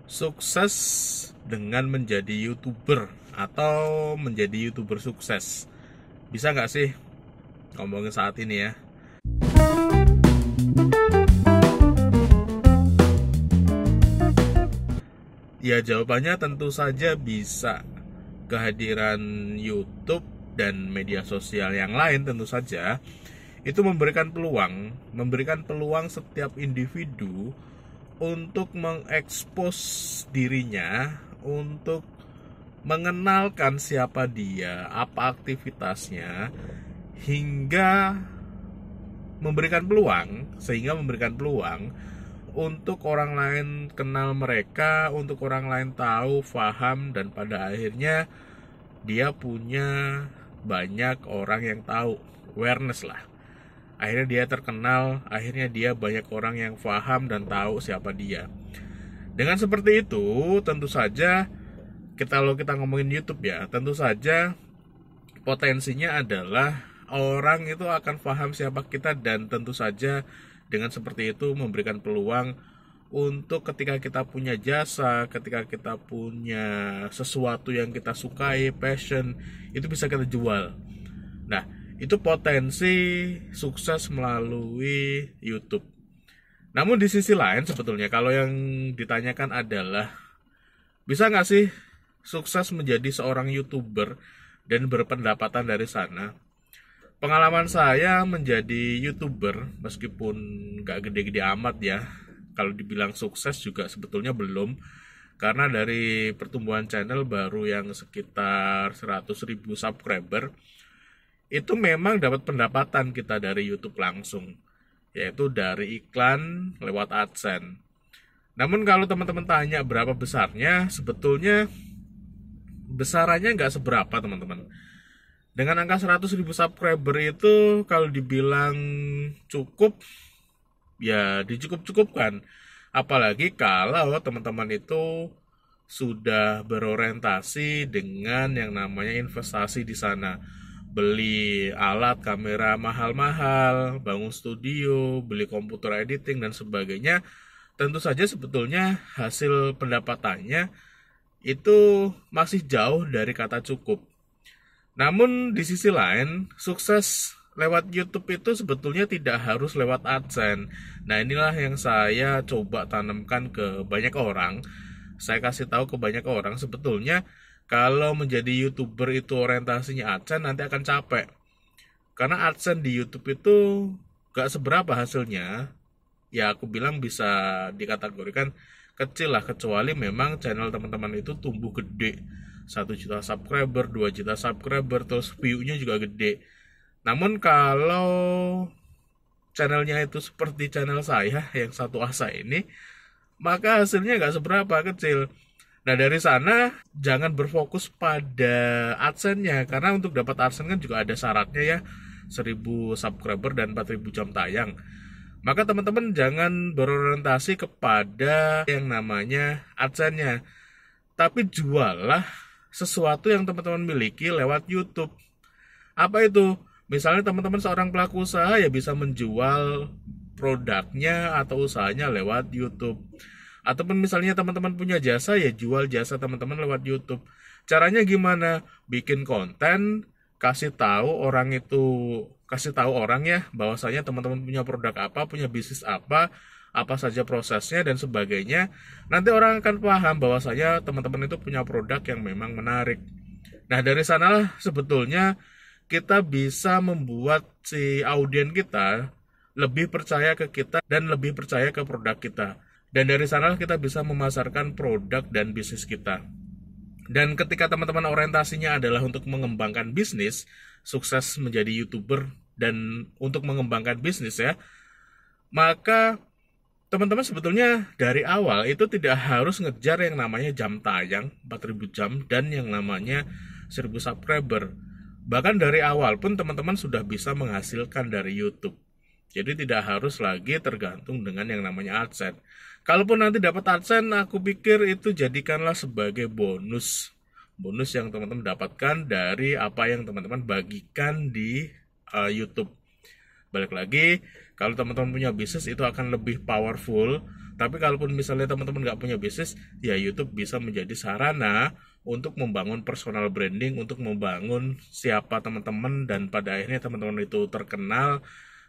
Sukses dengan menjadi YouTuber atau menjadi YouTuber sukses. Bisa nggak sih ngomongin saat ini ya? Ya jawabannya tentu saja bisa. Kehadiran YouTube dan media sosial yang lain tentu saja itu memberikan peluang setiap individu untuk mengekspos dirinya, untuk mengenalkan siapa dia, apa aktivitasnya, hingga memberikan peluang untuk orang lain kenal mereka, untuk orang lain tahu, paham, dan pada akhirnya dia punya banyak orang yang tahu, awareness lah. Akhirnya dia terkenal, akhirnya dia banyak orang yang paham dan tahu siapa dia. Dengan seperti itu, tentu saja kalau kita ngomongin YouTube ya, tentu saja potensinya adalah orang itu akan paham siapa kita, dan tentu saja dengan seperti itu memberikan peluang untuk ketika kita punya jasa, ketika kita punya sesuatu yang kita sukai, passion, itu bisa kita jual. Nah, itu potensi sukses melalui YouTube. Namun di sisi lain sebetulnya kalau yang ditanyakan adalah bisa nggak sih sukses menjadi seorang YouTuber dan berpendapatan dari sana? Pengalaman saya menjadi YouTuber, meskipun nggak gede-gede amat ya, kalau dibilang sukses juga sebetulnya belum, karena dari pertumbuhan channel baru yang sekitar 100.000 subscriber, itu memang dapat pendapatan kita dari YouTube langsung, yaitu dari iklan lewat AdSense. Namun kalau teman-teman tanya berapa besarnya, sebetulnya besarannya nggak seberapa teman-teman. Dengan angka 100.000 subscriber itu kalau dibilang cukup, ya dicukup-cukupkan. Apalagi kalau teman-teman itu sudah berorientasi dengan yang namanya investasi di sana. Beli alat kamera mahal-mahal, bangun studio, beli komputer editing dan sebagainya. Tentu saja sebetulnya hasil pendapatannya itu masih jauh dari kata cukup. Namun di sisi lain, sukses lewat YouTube itu sebetulnya tidak harus lewat AdSense. Nah, inilah yang saya coba tanamkan ke banyak orang. Saya kasih tahu ke banyak orang sebetulnya kalau menjadi YouTuber itu orientasinya AdSense nanti akan capek. Karena AdSense di YouTube itu gak seberapa hasilnya. Ya aku bilang bisa dikategorikan kecil lah, kecuali memang channel teman-teman itu tumbuh gede. 1 juta subscriber, 2 juta subscriber, terus view-nya juga gede. Namun kalau channelnya itu seperti channel saya yang satu asa ini, maka hasilnya nggak seberapa, kecil. Nah dari sana jangan berfokus pada AdSense-nya, karena untuk dapat AdSense kan juga ada syaratnya ya, 1.000 subscriber dan 4.000 jam tayang. Maka teman-teman jangan berorientasi kepada yang namanya AdSense-nya, tapi juallah sesuatu yang teman-teman miliki lewat YouTube. Apa itu? Misalnya teman-teman seorang pelaku usaha ya bisa menjual produknya atau usahanya lewat YouTube. Ataupun misalnya teman-teman punya jasa ya jual jasa teman-teman lewat YouTube. Caranya gimana? Bikin konten, kasih tahu orang ya bahwasanya teman-teman punya produk apa, punya bisnis apa saja prosesnya dan sebagainya. Nanti orang akan paham bahwasanya teman-teman itu punya produk yang memang menarik. Nah dari sanalah sebetulnya kita bisa membuat si audien kita lebih percaya ke kita dan lebih percaya ke produk kita. Dan dari sanalah kita bisa memasarkan produk dan bisnis kita. Dan ketika teman-teman orientasinya adalah untuk mengembangkan bisnis, sukses menjadi YouTuber dan untuk mengembangkan bisnis ya, maka teman-teman sebetulnya dari awal itu tidak harus ngejar yang namanya jam tayang 4.000 jam dan yang namanya 1.000 subscriber. Bahkan dari awal pun teman-teman sudah bisa menghasilkan dari YouTube. Jadi tidak harus lagi tergantung dengan yang namanya AdSense. Kalaupun nanti dapat AdSense, aku pikir itu jadikanlah sebagai bonus. Bonus yang teman-teman dapatkan dari apa yang teman-teman bagikan di YouTube. Balik lagi, kalau teman-teman punya bisnis itu akan lebih powerful Tapi kalaupun misalnya teman-teman nggak punya bisnis, ya YouTube bisa menjadi sarana untuk membangun personal branding, untuk membangun siapa teman-teman, dan pada akhirnya teman-teman itu terkenal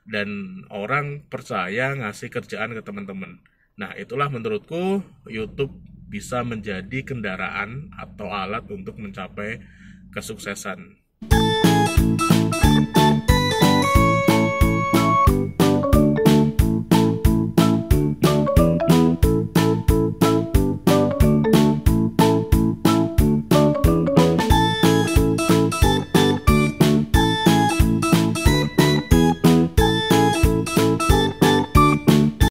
dan orang percaya ngasih kerjaan ke teman-teman. Nah, itulah menurutku YouTube bisa menjadi kendaraan atau alat untuk mencapai kesuksesan.